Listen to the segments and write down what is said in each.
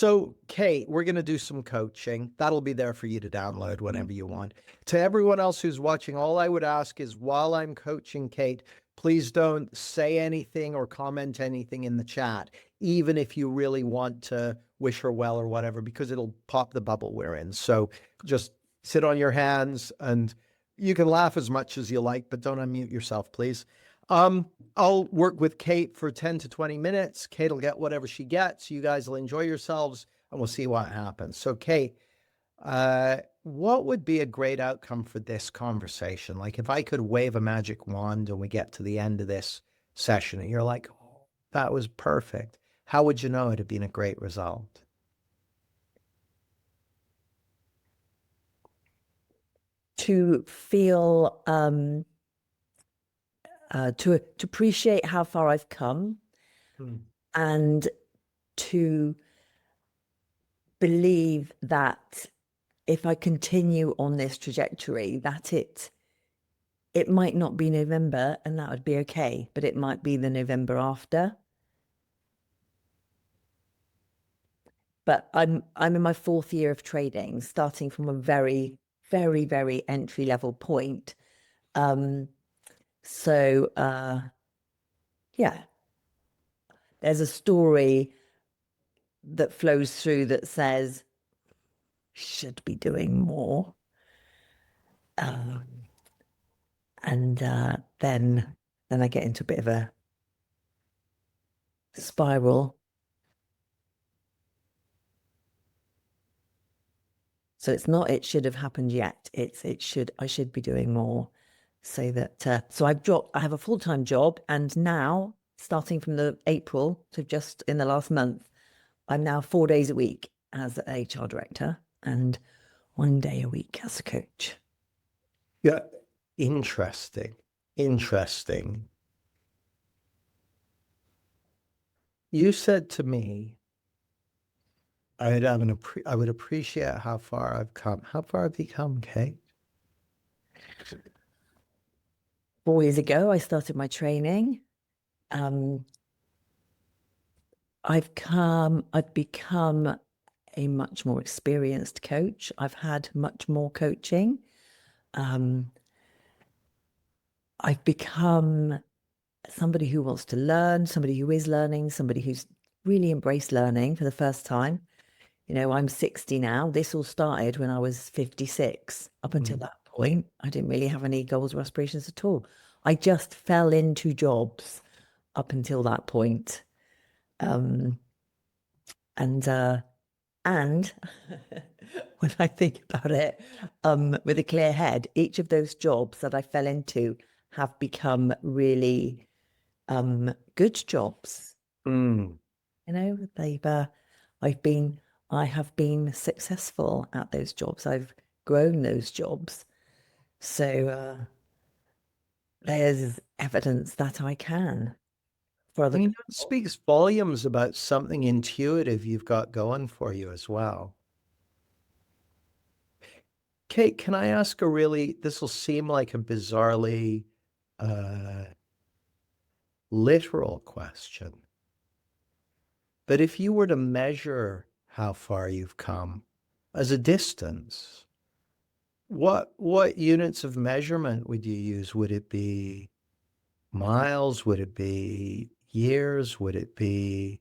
So, Kate, we're going to do some coaching. That'll be there for you to download whenever you want. To everyone else who's watching, all I would ask is while I'm coaching Kate, please don't say anything or comment anything in the chat, even if you really want to wish her well or whatever, because it'll pop the bubble we're in. So just sit on your hands and you can laugh as much as you like, but don't unmute yourself, please. I'll work with Kate for 10 to 20 minutes. Kate will get whatever she gets. You guys will enjoy yourselves and we'll see what happens. So Kate, what would be a great outcome for this conversation? Like if I could wave a magic wand and we get to the end of this session and you're like, oh, that was perfect. How would you know it had been a great result? To feel, to appreciate how far I've come and to believe that if I continue on this trajectory, that it might not be November and that would be okay, but it might be the November after. But I'm in my 4th year of trading, starting from a very, very, very entry level point. Yeah, there's a story that flows through that says, should be doing more. And then I get into a bit of a spiral. So it's not, it should have happened yet. I should be doing more. So that, so I have a full-time job, and now starting from the April, so just in the last month, I'm now 4 days a week as an HR director and 1 day a week as a coach. Yeah. Interesting. You said to me, I would appreciate how far I've come. How far have you come, Kate? 4 years ago, I started my training. I've become a much more experienced coach. I've had much more coaching. I've become somebody who wants to learn, somebody who is learning, somebody who's really embraced learning for the first time. You know, I'm 60 now. This all started when I was 56. Up until that point, I didn't really have any goals or aspirations at all. I just fell into jobs up until that point. And when I think about it, with a clear head, each of those jobs that I fell into have become really good jobs. You know, I have been successful at those jobs. I've grown those jobs. So there's evidence that I can. For other people. It speaks volumes about something intuitive you've got going for you as well. Kate, can I ask this will seem like a bizarrely literal question. But if you were to measure how far you've come as a distance, what units of measurement would you use? Would it be miles? Would it be years? Would it be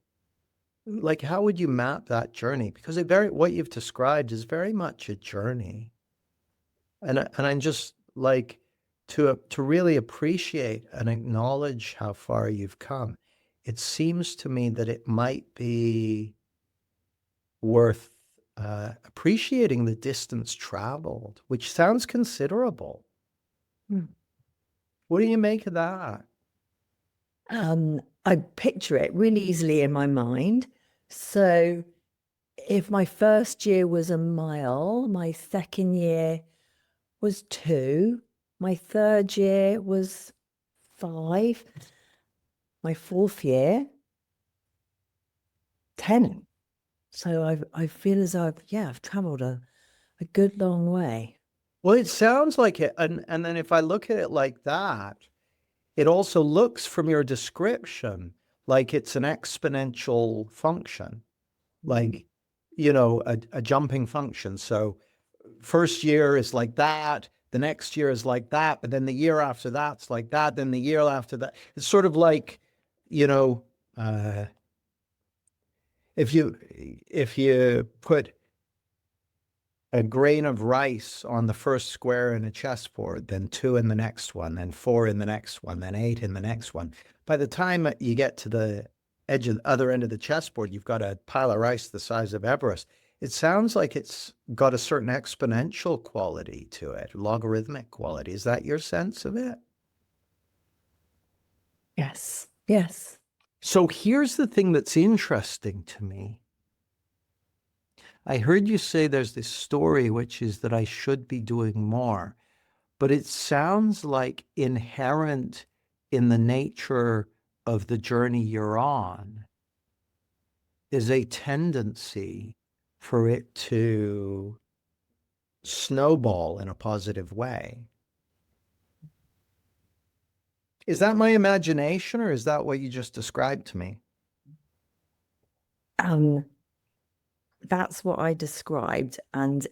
like, how would you map that journey? Because what you've described is very much a journey. And I'm just like, to really appreciate and acknowledge how far you've come, it seems to me that it might be worth appreciating the distance traveled, which sounds considerable. What do you make of that? I picture it really easily in my mind. So if my first year was a mile, my second year was 2, my third year was 5, my 4th year, 10. So I feel as though I've traveled a good long way. Well, it sounds like it. And then if I look at it like that, it also looks from your description like it's an exponential function. Like a jumping function. So first year is like that, the next year is like that, but then the year after that's like that, then the year after that. It's sort of like, you know, uh, if you put a grain of rice on the first square in a chessboard, then two in the next one, then four in the next one, then eight in the next one. By the time you get to the edge of the other end of the chessboard, you've got a pile of rice the size of Everest. It sounds like it's got a certain exponential quality to it, logarithmic quality. Is that your sense of it? Yes. Yes. So here's the thing that's interesting to me. I heard you say there's this story, which is that I should be doing more, but it sounds like inherent in the nature of the journey you're on is a tendency for it to snowball in a positive way. Is that my imagination or is that what you just described to me? That's what I described. And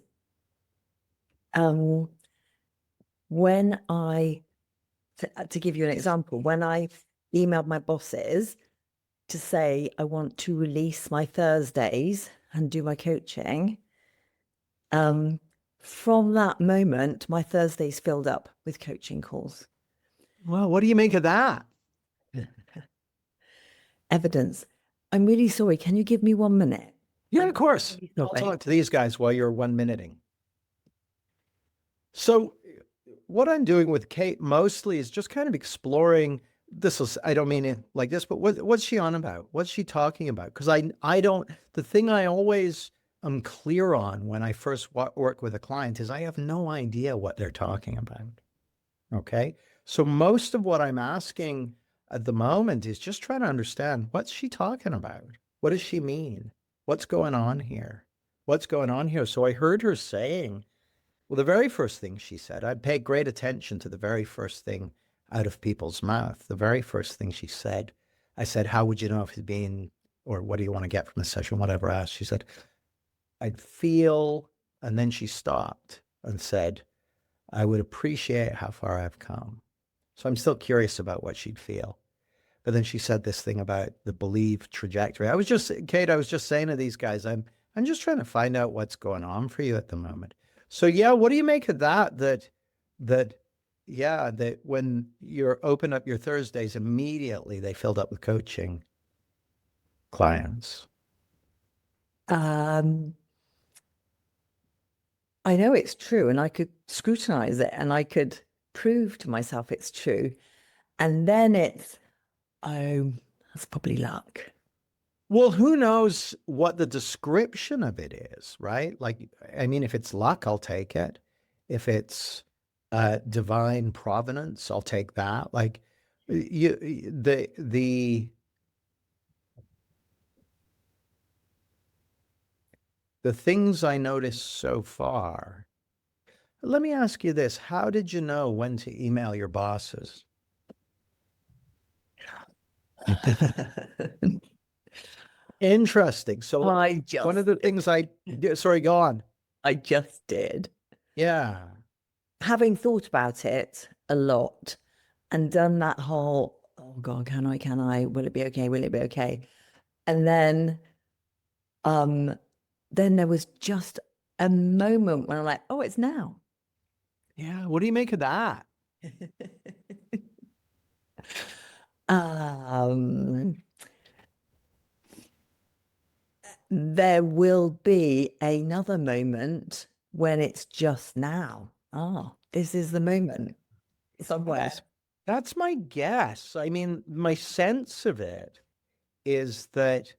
when to give you an example, when I emailed my bosses to say I want to release my Thursdays and do my coaching, from that moment, my Thursdays filled up with coaching calls. Well, what do you make of that? Evidence. I'm really sorry. Can you give me 1 minute? Yeah, of course. Really I'll sorry. talk to these guys while you're 1 minuting. So what I'm doing with Kate mostly is just kind of exploring this. I don't mean it like this, but what's she on about? What's she talking about? Because I don't, the thing I always am clear on when I first work with a client is I have no idea what they're talking about. Okay. So most of what I'm asking at the moment is just trying to understand what's she talking about? What does she mean? What's going on here? What's going on here? So I heard her saying, well, the very first thing she said, I paid great attention to the very first thing out of people's mouth. The very first thing she said, I said, how would you know if it's been, or what do you want to get from the session? Whatever I asked. She said, I'd feel, and then she stopped and said, I would appreciate how far I've come. So I'm still curious about what she'd feel. But then she said this thing about the belief trajectory. Kate, I was just saying to these guys, I'm just trying to find out what's going on for you at the moment. So yeah, what do you make of that? That when you're open up your Thursdays, immediately they filled up with coaching clients. I know it's true, and I could scrutinize it and I could prove to myself it's true. And then it's, oh, that's probably luck. Well, who knows what the description of it is, right? Like, I mean, if it's luck, I'll take it. If it's divine providence, I'll take that. Like, the things I noticed so far. Let me ask you this: how did you know when to email your bosses? Interesting. So one of the things sorry, go on. I just did. Yeah. Having thought about it a lot and done that whole, oh God, can I, will it be okay? Will it be okay? And then there was just a moment when I'm like, oh, it's now. Yeah. What do you make of that? There will be another moment when it's just now. Oh, this is the moment somewhere. That's my guess. I mean, my sense of it is that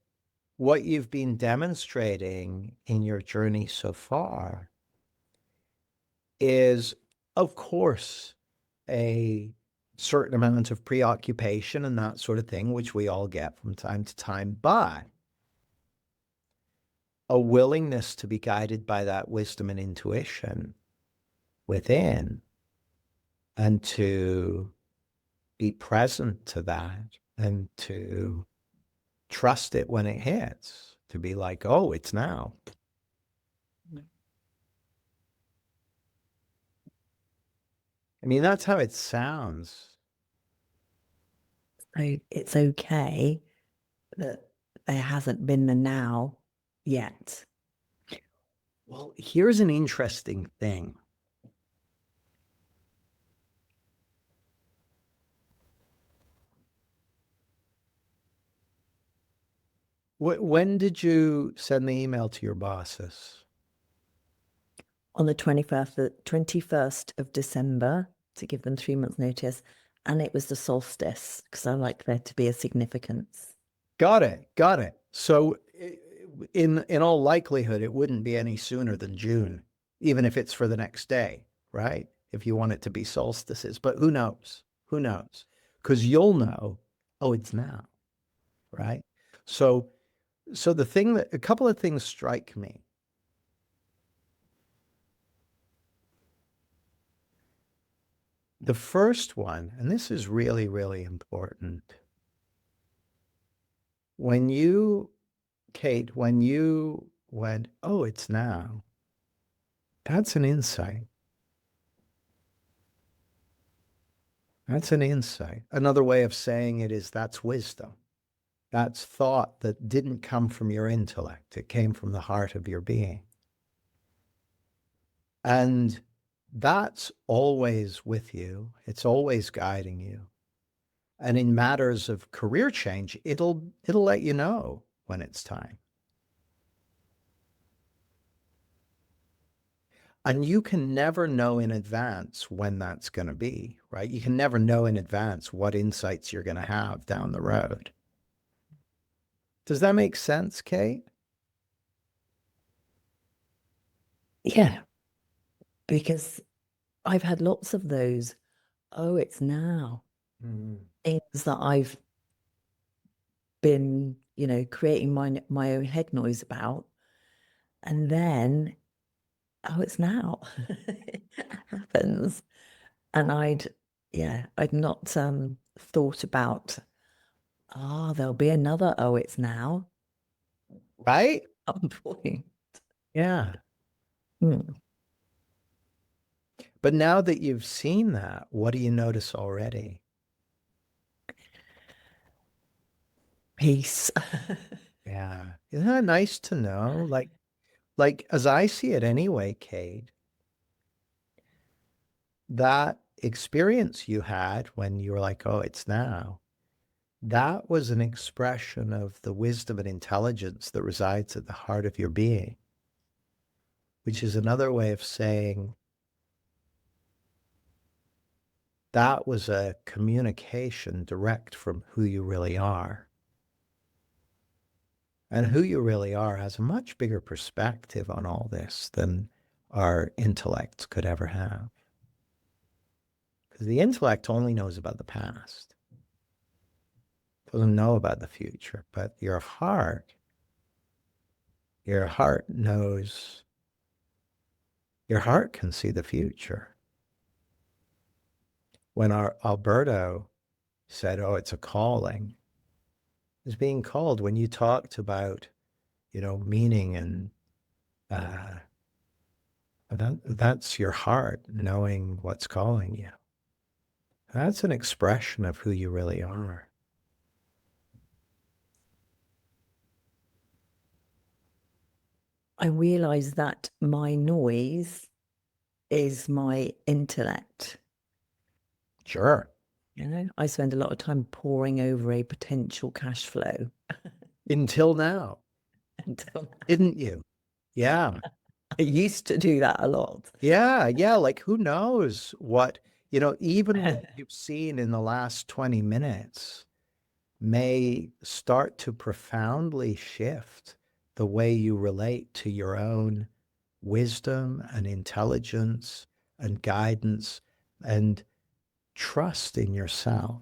what you've been demonstrating in your journey so far is, of course, a certain amount of preoccupation and that sort of thing, which we all get from time to time, but a willingness to be guided by that wisdom and intuition within and to be present to that and to trust it when it hits, to be like, oh, it's now. I mean, that's how it sounds. So it's okay that there hasn't been the now yet. Well, here's an interesting thing. When did you send the email to your bosses? On the 21st of December to give them 3 months notice. And it was the solstice because I like there to be a significance. Got it. Got it. So in all likelihood, it wouldn't be any sooner than June, even if it's for the next day, right? If you want it to be solstices, but who knows? Who knows? Because you'll know, oh, it's now, right? So the thing that a couple of things strike me. The first one, and this is really, really important. When you, Kate, when you went, oh, it's now, that's an insight. That's an insight. Another way of saying it is that's wisdom. That's thought that didn't come from your intellect. It came from the heart of your being. And that's always with you. It's always guiding you. And in matters of career change, it'll let you know when it's time. And you can never know in advance when that's going to be, right? You can never know in advance what insights you're going to have down the road. Does that make sense, Kate? Yeah, because I've had lots of those. Oh, it's now. Things that I've been, creating my own head noise about. And then, oh, it's now. It happens. And I'd not thought about, there'll be another, oh, it's now. Right? Some point. Yeah. Hmm. But now that you've seen that, what do you notice already? Peace. Yeah. Isn't that nice to know? Like as I see it anyway, Kate, that experience you had when you were like, oh, it's now, that was an expression of the wisdom and intelligence that resides at the heart of your being, which is another way of saying that was a communication direct from who you really are. And who you really are has a much bigger perspective on all this than our intellects could ever have. Because the intellect only knows about the past, doesn't know about the future, but your heart knows, your heart can see the future. When our Alberto said, oh, it's a calling, it was being called when you talked about, meaning and that's your heart knowing what's calling you. That's an expression of who you really are. I realize that my noise is my intellect. Sure. I spend a lot of time poring over a potential cash flow Until now, until didn't you? Yeah. I used to do that a lot. Yeah. Yeah. Like who knows what, even what you've seen in the last 20 minutes may start to profoundly shift the way you relate to your own wisdom and intelligence and guidance and trust in yourself.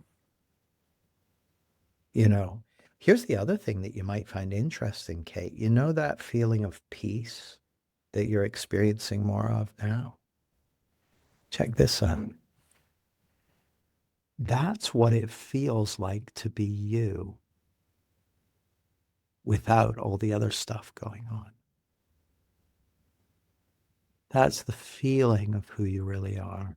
Here's the other thing that you might find interesting, Kate. You know that feeling of peace that you're experiencing more of now? Check this out. That's what it feels like to be you without all the other stuff going on. That's the feeling of who you really are.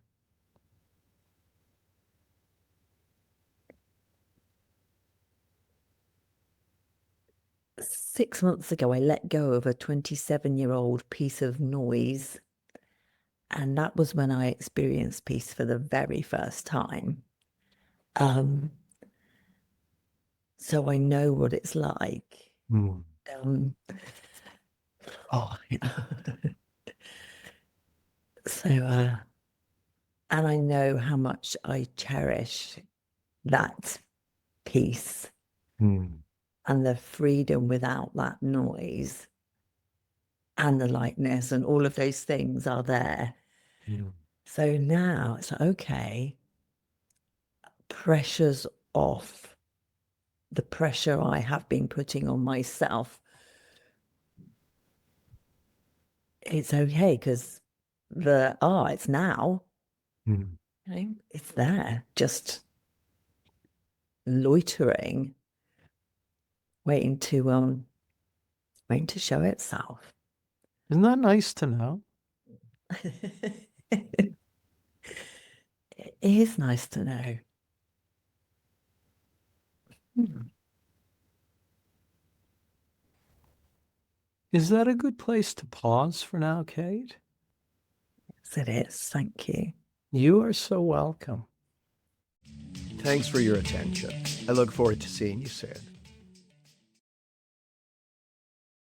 6 months ago, I let go of a 27-year-old piece of noise. And that was when I experienced peace for the very first time. So I know what it's like. Mm. Oh, so, and I know how much I cherish that peace Mm. and the freedom without that noise and the lightness and all of those things are there. Mm. So now it's like, okay, pressure's off. The pressure I have been putting on myself, it's okay because it's now, Mm. it's there, just loitering, waiting to show itself. Isn't that nice to know? It is nice to know. Is that a good place to pause for now, Kate? Yes, it is. Thank you. You are so welcome. Thanks for your attention. I look forward to seeing you soon.